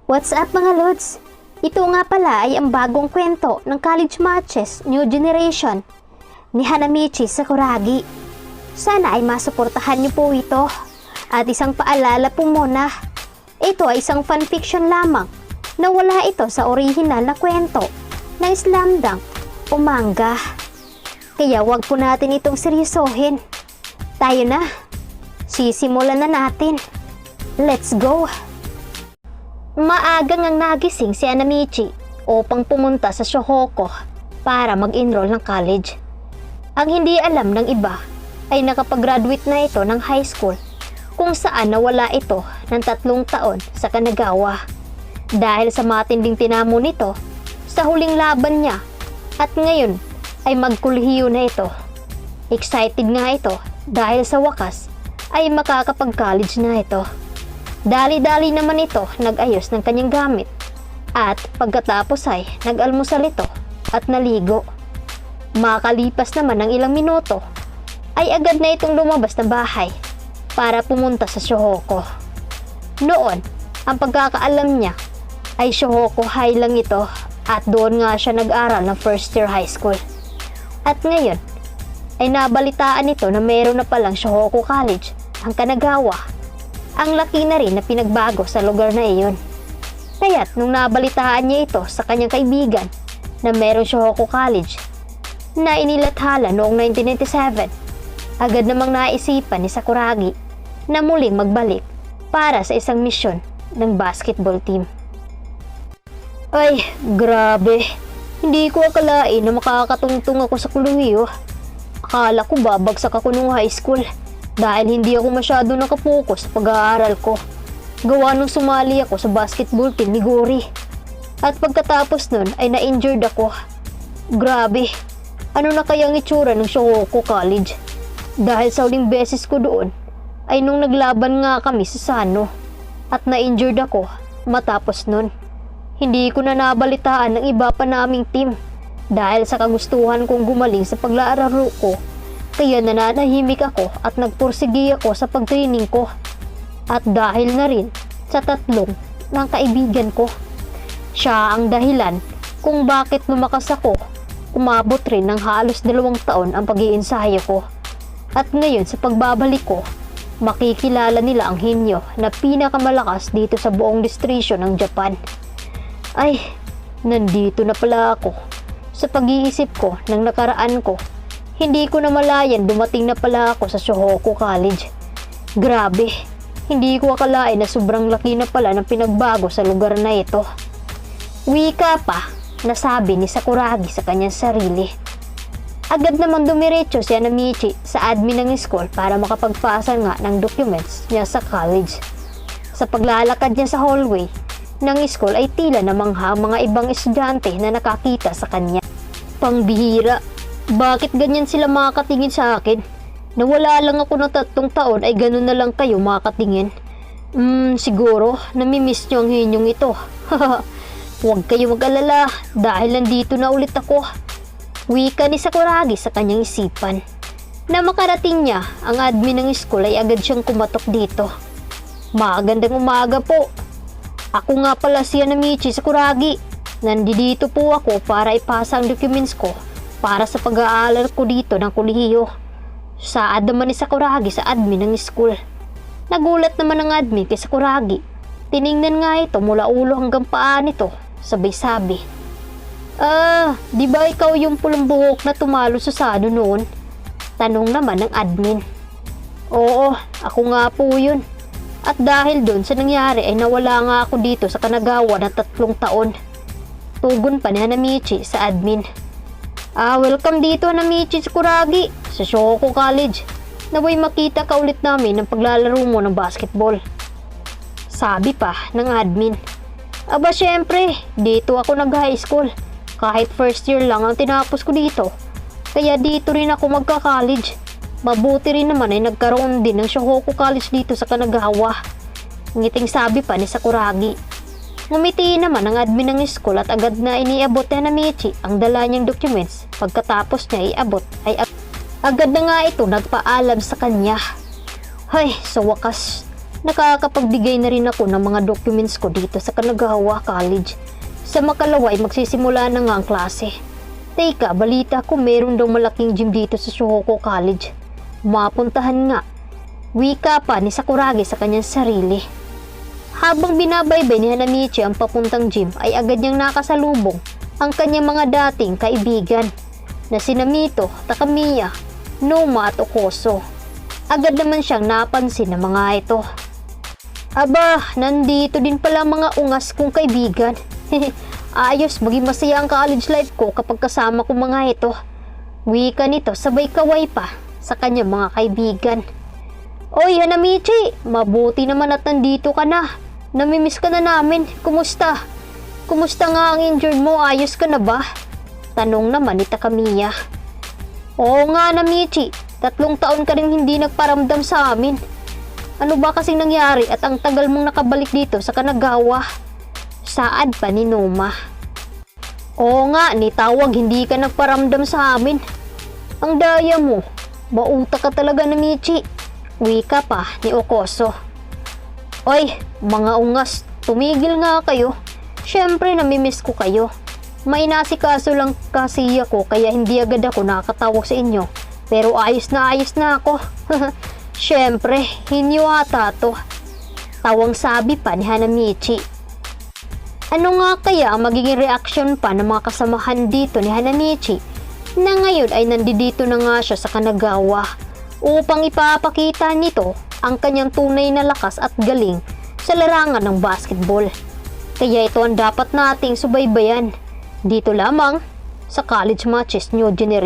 What's up mga lods? Ito nga pala ay ang bagong kwento ng College Matches New Generation ni Hanamichi Sakuragi. Sana ay masuportahan niyo po ito. At isang paalala po muna, ito ay isang fanfiction lamang na wala ito sa orihinal na kwento ng slam dunk o manga. Kaya wag po natin itong seryosohin. Tayo na, sisimulan na natin. Let's go! Maagang ang nagising si Hanamichi upang pumunta sa Shohoku para mag-enroll ng college. Ang hindi alam ng iba ay nakapag-graduate na ito ng high school kung saan nawala ito ng 3 taon sa Kanagawa dahil sa matinding tinamo nito sa huling laban niya at ngayon ay magkolehiyo na ito. Excited nga ito dahil sa wakas ay makakapag-college na ito. Dali-dali naman ito nag-ayos ng kanyang gamit at pagkatapos ay nag-almusal ito at naligo. Makalipas naman ng ilang minuto ay agad na itong lumabas ng bahay para pumunta sa Shohoku. Noon, ang pagkakaalam niya ay Shohoku High lang ito at doon nga siya nag-aral ng first year high school. At ngayon ay nabalitaan nito na mayroon na palang Shohoku College ang Kanagawa. Ang laki na rin na pinagbago sa lugar na iyon. Kaya't nung nabalitaan niya ito sa kanyang kaibigan na mayroong Shohoku College na inilathala noong 1997, agad namang naisipan ni Sakuragi na muling magbalik para sa isang misyon ng basketball team. Ay, grabe. Hindi ko akalain na makakatungtong ako sa kolehiyo. Akala ko babagsak ako nung high school dahil hindi ako masyado nakapokus sa pag-aaral ko. Gawa nung sumali ako sa basketball team ni Gori. At pagkatapos nun ay na-injured ako. Grabe, ano na kayang itsura ng Shohoku College? Dahil sa huling beses ko doon ay nung naglaban nga kami sa Sano at na-injured ako matapos nun. Hindi ko na nabalitaan ng iba pa naming team dahil sa kagustuhan kong gumaling sa paglalaro ko. Kaya nananahimik ako at nagpursigi ako sa pagtraining ko. At dahil na rin sa 3 ng kaibigan ko. Siya ang dahilan kung bakit lumakas ako. Umabot rin ng halos 2 taon ang pag-iensayo ko. At ngayon sa pagbabalik ko, makikilala nila ang henyo na pinakamalakas dito sa buong distrito ng Japan. Ay, nandito na pala ako. Sa pag-iisip ko ng nakaraan ko, hindi ko na malayan dumating na pala ako sa Shohoku College. Grabe, hindi ko akalain na sobrang laki na pala ng pinagbago sa lugar na ito. Wika pa, nasabi ni Sakuragi sa kanyang sarili. Agad namang dumiretso si Hanamichi sa admin ng school para makapagpasa nga ng documents niya sa college. Sa paglalakad niya sa hallway ng school ay tila namangha mga ibang estudyante na nakakita sa kanya. Pangbihira. Bakit ganyan sila makakatingin sa akin? Nawala lang ako ng 3 taon ay ganun na lang kayo makakatingin. Siguro namimiss nyo ang hinyong ito. Huwag kayo mag-alala dahil nandito na ulit ako. Wika ni Sakuragi sa kanyang isipan. Na makarating niya ang admin ng school ay agad siyang kumatok dito. Magandang umaga po. Ako nga pala si Hanamichi Sakuragi. Nandito po ako para ipasa ang documents ko para sa pag-aaral ko dito ng kolehiyo. Saad naman ni Sakuragi sa admin ng school. Nagulat naman ang admin kay Sakuragi. Tiningnan nga ito mula ulo hanggang paa nito. Sabay sabi, di ba ikaw yung pulang buhok na tumalo sa Sano noon? Tanong naman ng admin. Oo, ako nga po yun. At dahil doon sa nangyari ay nawala nga ako dito sa Kanagawa ng 3 taon. Tugon pa ni Hanamichi sa admin. Welcome dito Hanamichi Sakuragi sa Shohoku College. Naway makita ka ulit namin ng paglalaro mo ng basketball. Sabi pa ng admin. Aba syempre, dito ako nag-high school. Kahit first year lang ang tinapos ko dito. Kaya dito rin ako magka-college. Mabuti rin naman ay nagkaroon din ng Shohoku College dito sa Kanagawa. Ngiting sabi pa ni Sakuragi. Ngumiti naman ang admin ng school at agad na iniabot ni Hanamichi ang dala niyang documents. Pagkatapos niya iabot ay agad na nga ito nagpaalam sa kanya. Hay, sa wakas, Nakakapagbigay na rin ako ng mga documents ko dito sa Kanagawa College. Sa makalawa ay magsisimula na nga ang klase. Teka, balita ko meron daw malaking gym dito sa Shohoku College. Mapuntahan nga. Wika pa ni Sakuragi sa kanyang sarili. Habang binabaybay ni Hanamichi ang papuntang gym ay agad niyang nakasalubong ang kanyang mga dating kaibigan na sina Mito, Takamiya, Noma at Okoso. Agad naman siyang napansin ng mga ito. Aba, nandito din pala mga ungas kong kaibigan. Ayos, maging masaya ang college life ko kapag kasama ko mga ito. Wika nito sabay kaway pa sa kanyang mga kaibigan. Oy Hanamichi, mabuti naman at nandito ka na. Namimiss ka na namin. Kumusta? Kumusta nga ang injured mo? Ayos ka na ba? Tanong naman ni Takamiya. Oo nga Hanamichi, 3 taon ka rin hindi nagparamdam sa amin. Ano ba kasing nangyari at ang tagal mong nakabalik dito sa Kanagawa? Saad pa ni Noma. Oo nga, nitawag hindi ka nagparamdam sa amin. Ang daya mo, mauta ka talaga Hanamichi. Wika pa ni Okoso. Oy, mga ungas, tumigil nga kayo. Syempre namimiss ko kayo. May nasikaso lang kasi ako kaya hindi agad ako nakatawag sa inyo. Pero ayos na ako. Syempre, hinyo ata to. Tawang sabi pa ni Hanamichi. Ano nga kaya ang magiging reaksyon pa ng mga kasamahan dito ni Hanamichi na ngayon ay nandito na nga siya sa Kanagawa upang ipapakita nito ang kanyang tunay na lakas at galing sa larangan ng basketball. Kaya ito ang dapat nating subaybayan dito lamang sa College Matches New Generation.